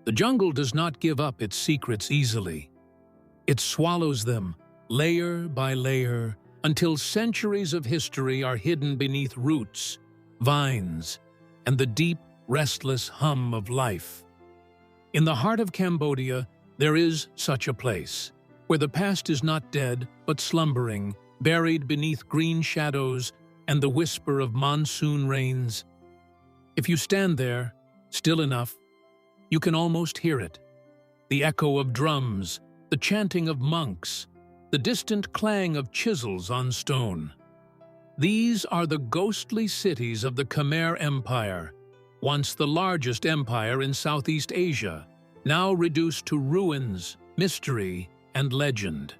The jungle does not give up its secrets easily. It swallows them, layer by layer, until centuries of history are hidden beneath roots, vines, and the deep, restless hum of life. In the heart of Cambodia, there is such a place, where the past is not dead, but slumbering, buried beneath green shadows and the whisper of monsoon rains. If you stand there, still enough, you can almost hear it. The echo of drums, the chanting of monks, the distant clang of chisels on stone. These are the ghostly cities of the Khmer Empire, once the largest empire in Southeast Asia, now reduced to ruins, mystery, and legend.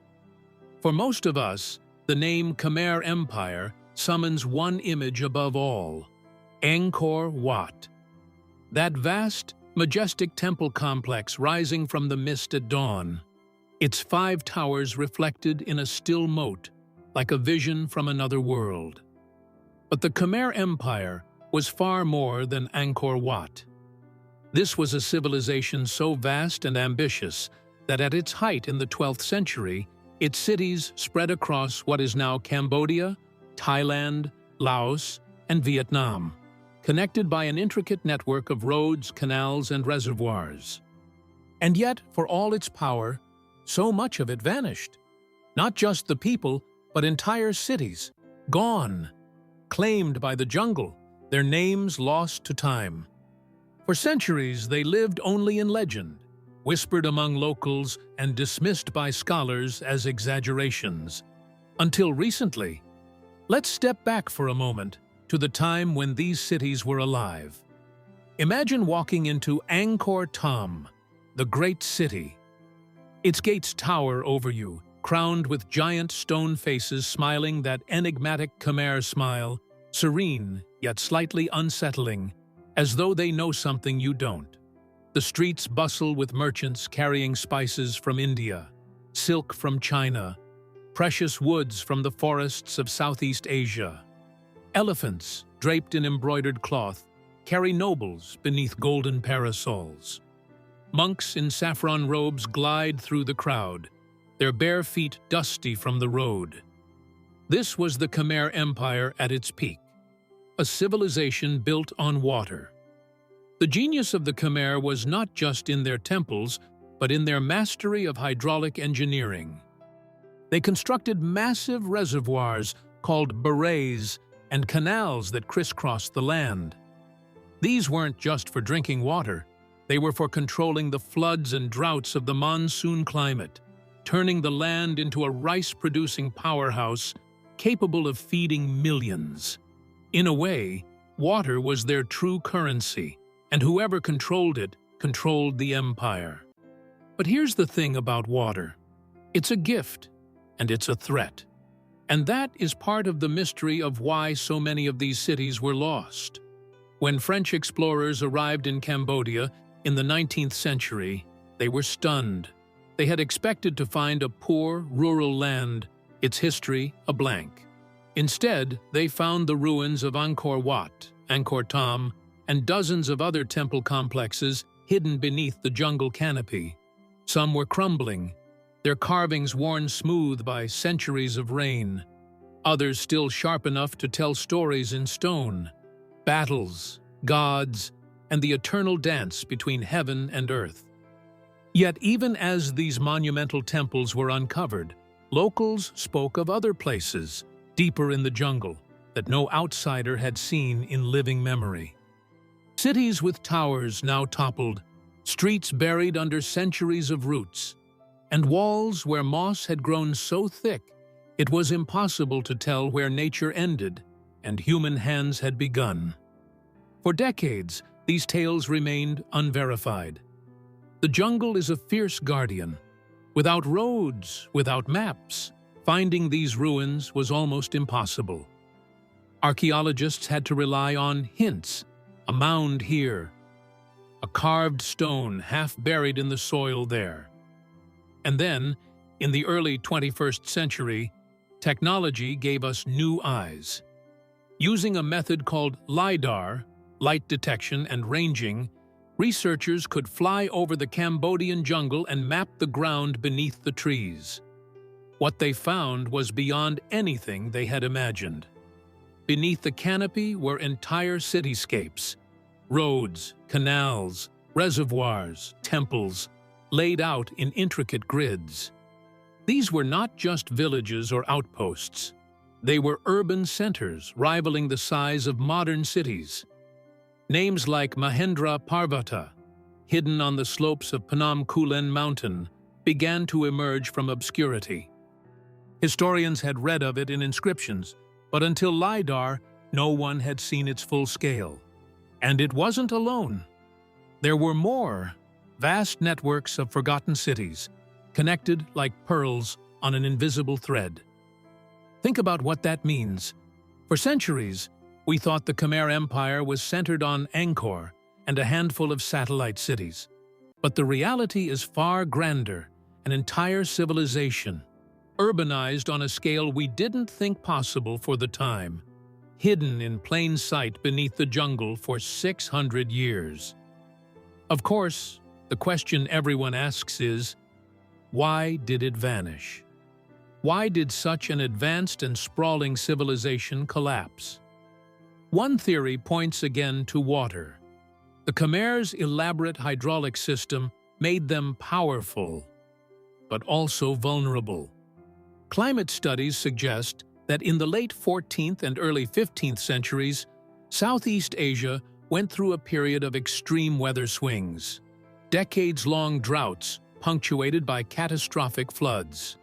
For most of us, the name Khmer Empire summons one image above all: Angkor Wat. That vast, majestic temple complex rising from the mist at dawn, its 5 towers reflected in a still moat, like a vision from another world. But the Khmer Empire was far more than Angkor Wat. This was a civilization so vast and ambitious that at its height in the 12th century, its cities spread across what is now Cambodia, Thailand, Laos, and Vietnam, connected by an intricate network of roads, canals, and reservoirs. And yet, for all its power, so much of it vanished. Not just the people, but entire cities, gone, claimed by the jungle, their names lost to time. For centuries, they lived only in legend, whispered among locals and dismissed by scholars as exaggerations. Until recently. Let's step back for a moment to the time when these cities were alive. Imagine walking into Angkor Thom, the great city. Its gates tower over you, crowned with giant stone faces smiling that enigmatic Khmer smile, serene yet slightly unsettling, as though they know something you don't. The streets bustle with merchants carrying spices from India, silk from China, precious woods from the forests of Southeast Asia. Elephants, draped in embroidered cloth, carry nobles beneath golden parasols. Monks in saffron robes glide through the crowd, their bare feet dusty from the road. This was the Khmer Empire at its peak, a civilization built on water. The genius of the Khmer was not just in their temples, but in their mastery of hydraulic engineering. They constructed massive reservoirs called barrays and canals that crisscrossed the land. These weren't just for drinking water, they were for controlling the floods and droughts of the monsoon climate, turning the land into a rice-producing powerhouse capable of feeding millions. In a way, water was their true currency, and whoever controlled it controlled the empire. But here's the thing about water. It's a gift, and it's a threat. And that is part of the mystery of why so many of these cities were lost. When French explorers arrived in Cambodia in the 19th century, they were stunned. They had expected to find a poor, rural land, its history a blank. Instead, they found the ruins of Angkor Wat, Angkor Thom, and dozens of other temple complexes hidden beneath the jungle canopy. Some were crumbling, their carvings worn smooth by centuries of rain. Others still sharp enough to tell stories in stone, battles, gods, and the eternal dance between heaven and earth. Yet even as these monumental temples were uncovered, locals spoke of other places, deeper in the jungle, that no outsider had seen in living memory. Cities with towers now toppled, streets buried under centuries of roots, and walls where moss had grown so thick it was impossible to tell where nature ended and human hands had begun. For decades, these tales remained unverified. The jungle is a fierce guardian. Without roads, without maps, finding these ruins was almost impossible. Archaeologists had to rely on hints, a mound here, a carved stone half buried in the soil there. And then, in the early 21st century, technology gave us new eyes. Using a method called LiDAR, light detection and ranging, researchers could fly over the Cambodian jungle and map the ground beneath the trees. What they found was beyond anything they had imagined. Beneath the canopy were entire cityscapes, roads, canals, reservoirs, temples, laid out in intricate grids. These were not just villages or outposts. They were urban centers rivaling the size of modern cities. Names like Mahendraparvata, hidden on the slopes of Phnom Kulen Mountain, began to emerge from obscurity. Historians had read of it in inscriptions, but until LiDAR, no one had seen its full scale. And it wasn't alone. There were more, vast networks of forgotten cities, connected like pearls on an invisible thread. Think about what that means. For centuries, we thought the Khmer Empire was centered on Angkor and a handful of satellite cities. But the reality is far grander, an entire civilization, urbanized on a scale we didn't think possible for the time, hidden in plain sight beneath the jungle for 600 years. Of course, the question everyone asks is, why did it vanish? Why did such an advanced and sprawling civilization collapse? One theory points again to water. The Khmer's elaborate hydraulic system made them powerful, but also vulnerable. Climate studies suggest that in the late 14th and early 15th centuries, Southeast Asia went through a period of extreme weather swings, decades-long droughts punctuated by catastrophic floods.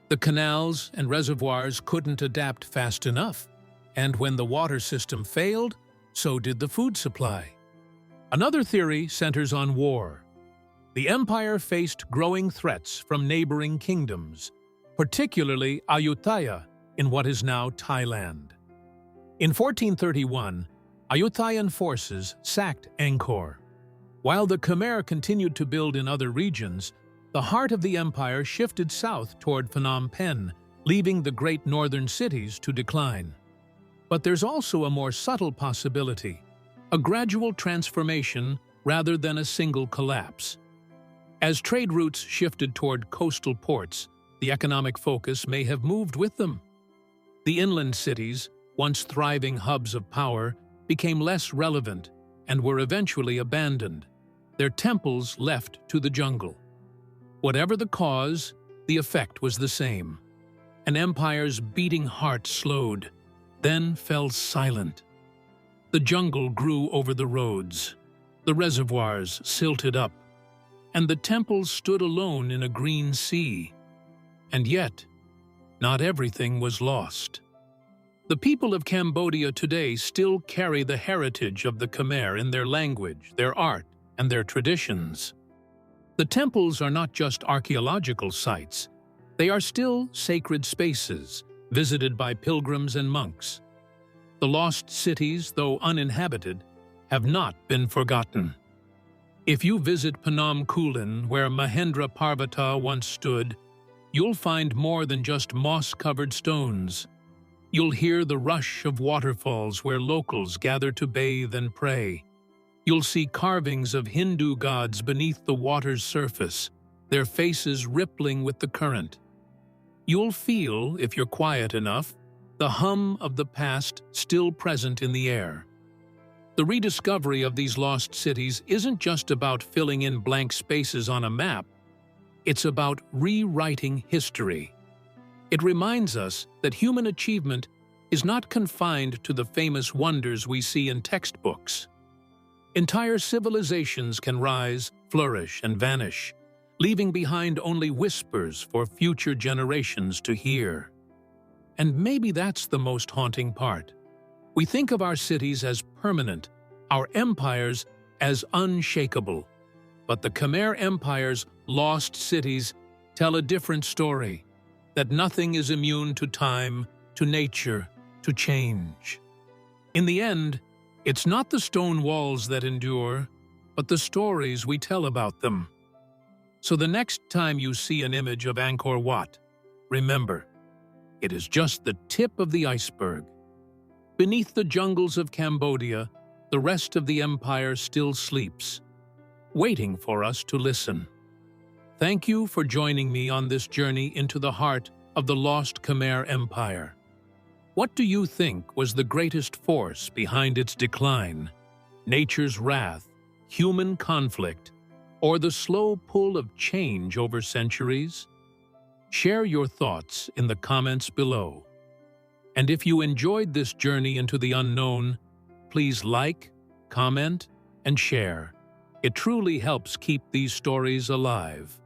The canals and reservoirs couldn't adapt fast enough, and when the water system failed, so did the food supply. Another theory centers on war. The empire faced growing threats from neighboring kingdoms, particularly Ayutthaya in what is now Thailand. In 1431, Ayutthayan forces sacked Angkor. While the Khmer continued to build in other regions, the heart of the empire shifted south toward Phnom Penh, leaving the great northern cities to decline. But there's also a more subtle possibility, a gradual transformation rather than a single collapse. As trade routes shifted toward coastal ports, the economic focus may have moved with them. The inland cities, once thriving hubs of power, became less relevant and were eventually abandoned, their temples left to the jungle. Whatever the cause, the effect was the same. An empire's beating heart slowed, then fell silent. The jungle grew over the roads, the reservoirs silted up, and the temples stood alone in a green sea. And yet, not everything was lost. The people of Cambodia today still carry the heritage of the Khmer in their language, their art, and their traditions. The temples are not just archaeological sites. They are still sacred spaces, visited by pilgrims and monks. The lost cities, though uninhabited, have not been forgotten. If you visit Phnom Kulen, where Mahendraparvata once stood, you'll find more than just moss-covered stones. You'll hear the rush of waterfalls where locals gather to bathe and pray. You'll see carvings of Hindu gods beneath the water's surface, their faces rippling with the current. You'll feel, if you're quiet enough, the hum of the past still present in the air. The rediscovery of these lost cities isn't just about filling in blank spaces on a map. It's about rewriting history. It reminds us that human achievement is not confined to the famous wonders we see in textbooks. Entire civilizations can rise, flourish, and vanish, leaving behind only whispers for future generations to hear. And maybe that's the most haunting part. We think of our cities as permanent, our empires as unshakable. But the Khmer Empire's lost cities tell a different story, that nothing is immune to time, to nature, to change. In the end, it's not the stone walls that endure, but the stories we tell about them. So the next time you see an image of Angkor Wat, remember, it is just the tip of the iceberg. Beneath the jungles of Cambodia, the rest of the empire still sleeps, waiting for us to listen. Thank you for joining me on this journey into the heart of the lost Khmer Empire. What do you think was the greatest force behind its decline? Nature's wrath, human conflict, or the slow pull of change over centuries? Share your thoughts in the comments below. And if you enjoyed this journey into the unknown, please like, comment, and share. It truly helps keep these stories alive.